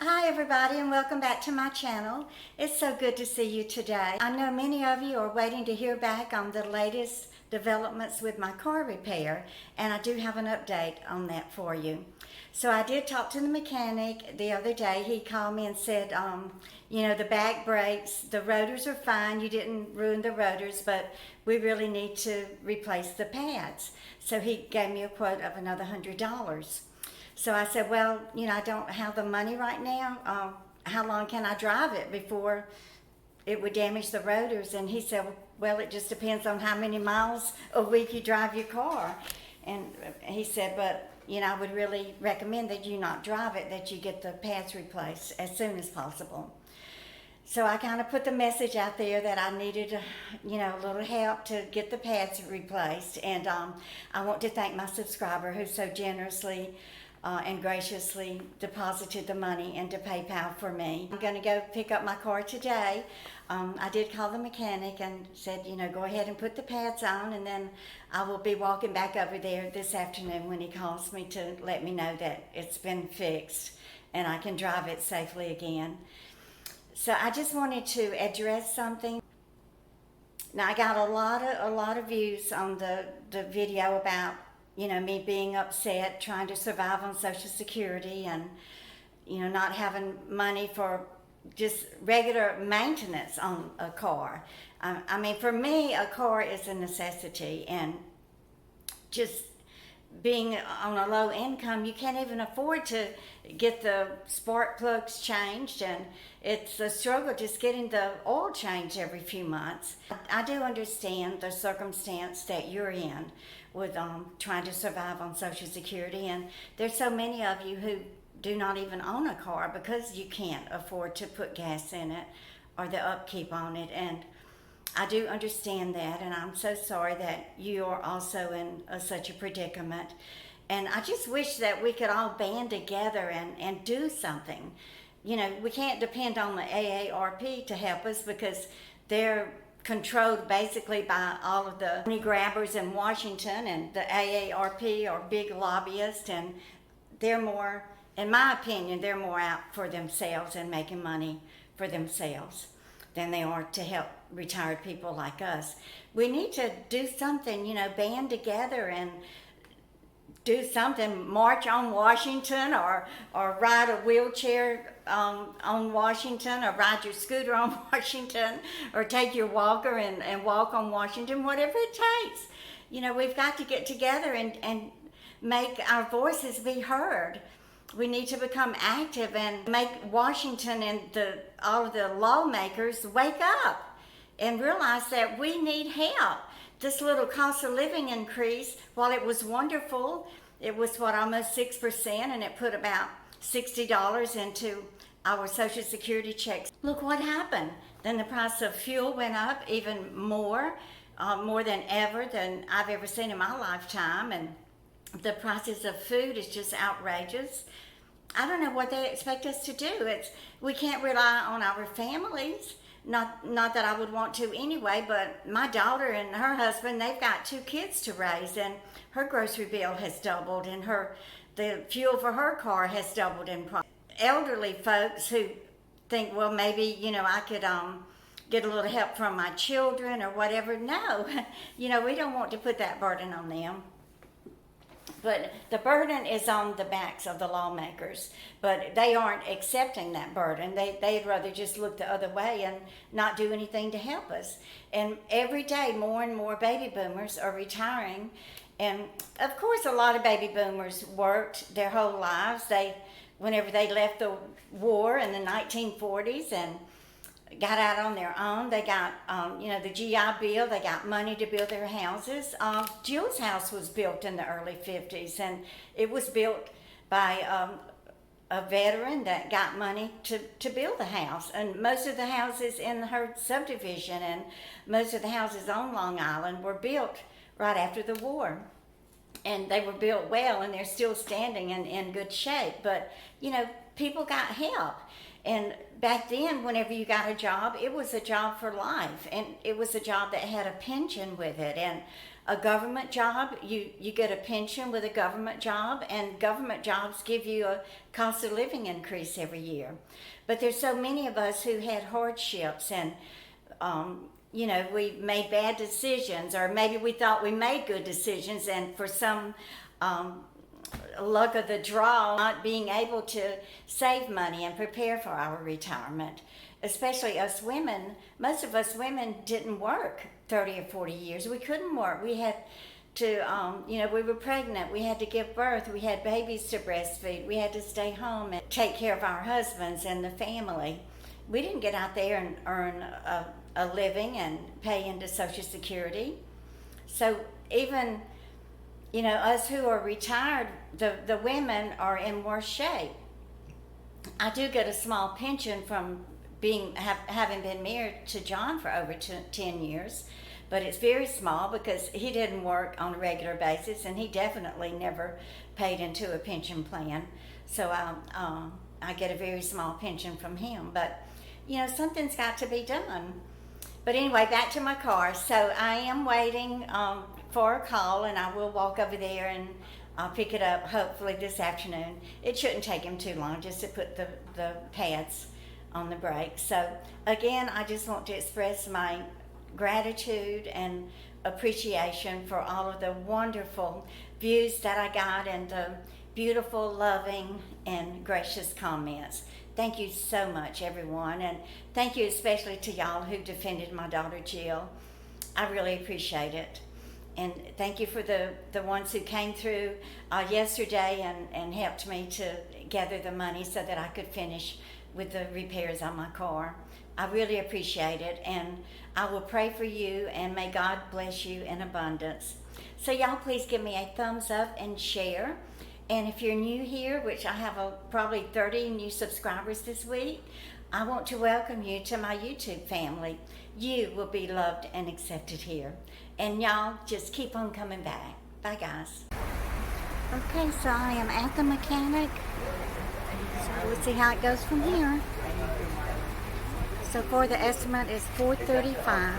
Hi everybody and welcome back to my channel. It's so good to see you today. I know many of you are waiting to hear back on the latest developments with my car repair, and I do have an update on that for you. So I did talk to the mechanic the other day. He called me and said, the back brakes, the rotors are fine. You didn't ruin the rotors, but we really need to replace the pads. So he gave me a quote of another $100. So I said, well, I don't have the money right now. How long can I drive it before it would damage the rotors? And he said, well, it just depends on how many miles a week you drive your car. And he said, but, I would really recommend that you not drive it, that you get the pads replaced as soon as possible. So I kind of put the message out there that I needed, a little help to get the pads replaced. And I want to thank my subscriber who so generously and graciously deposited the money into PayPal for me. I'm going to go pick up my car today. I did call the mechanic and said, go ahead and put the pads on, and then I will be walking back over there this afternoon when he calls me to let me know that it's been fixed and I can drive it safely again. So I just wanted to address something. Now I got a lot of views on the video about me being upset, trying to survive on Social Security and, not having money for just regular maintenance on a car. For me, a car is a necessity, and just being on a low income, you can't even afford to get the spark plugs changed, and it's a struggle just getting the oil changed every few months. I do understand the circumstance that you're in with trying to survive on Social Security, and there's so many of you who do not even own a car because you can't afford to put gas in it or the upkeep on it. And I do understand that, and I'm so sorry that you are also in such a predicament. And I just wish that we could all band together and do something. We can't depend on the AARP to help us because they're controlled basically by all of the money grabbers in Washington, and the AARP are big lobbyists, and they're more, in my opinion, they're more out for themselves and making money for themselves than they are to help retired people like us. We need to do something, band together and do something, march on Washington, or ride a wheelchair on Washington, or ride your scooter on Washington, or take your walker and walk on Washington, whatever it takes. We've got to get together and make our voices be heard. We need to become active and make Washington and all of the lawmakers wake up and realize that we need help. This little cost of living increase, while it was wonderful, it was almost 6%, and it put about $60 into our Social Security checks. Look what happened. Then the price of fuel went up even more than I've ever seen in my lifetime, and the prices of food is just outrageous. I don't know what they expect us to do. We can't rely on our families. Not that I would want to anyway, but my daughter and her husband, they've got 2 kids to raise, and her grocery bill has doubled, and the fuel for her car has doubled in price. Elderly folks who think, well, maybe, I could get a little help from my children or whatever. No, we don't want to put that burden on them. But the burden is on the backs of the lawmakers, but they aren't accepting that burden. They'd rather just look the other way and not do anything to help us. And every day, more and more baby boomers are retiring. And of course, a lot of baby boomers worked their whole lives. Whenever they left the war in the 1940s and got out on their own, they got, the GI Bill, they got money to build their houses. Jill's house was built in the early 50s, and it was built by a veteran that got money to build the house. And most of the houses in her subdivision and most of the houses on Long Island were built right after the war. And they were built well, and they're still standing in good shape. But, people got help. And back then, whenever you got a job, it was a job for life, and it was a job that had a pension with it. And a government job, you get a pension with a government job, and government jobs give you a cost of living increase every year. But there's so many of us who had hardships, and we made bad decisions, or maybe we thought we made good decisions, and for some luck of the draw, not being able to save money and prepare for our retirement. Especially us women, most of us women didn't work 30 or 40 years. We couldn't work. We had to, we were pregnant. We had to give birth. We had babies to breastfeed. We had to stay home and take care of our husbands and the family. We didn't get out there and earn a living and pay into Social Security. So even, us who are retired, the women are in worse shape. I do get a small pension from having been married to John for over 10 years, but it's very small because he didn't work on a regular basis, and he definitely never paid into a pension plan. So I get a very small pension from him. But something's got to be done. But anyway, back to my car. So I am waiting for a call, and I will walk over there and I'll pick it up hopefully this afternoon. It shouldn't take him too long just to put the pads on the brakes. So again, I just want to express my gratitude and appreciation for all of the wonderful views that I got and the beautiful, loving, and gracious comments. Thank you so much, everyone, and thank you especially to y'all who defended my daughter Jill. I really appreciate it. And thank you for the ones who came through yesterday and helped me to gather the money so that I could finish with the repairs on my car. I really appreciate it, and I will pray for you, and may God bless you in abundance. So y'all please give me a thumbs up and share. And if you're new here, which I have probably 30 new subscribers this week, I want to welcome you to my YouTube family. You will be loved and accepted here. And y'all just keep on coming back. Bye guys. Okay, so I am at the mechanic. So we'll see how it goes from here. So for the estimate is $435.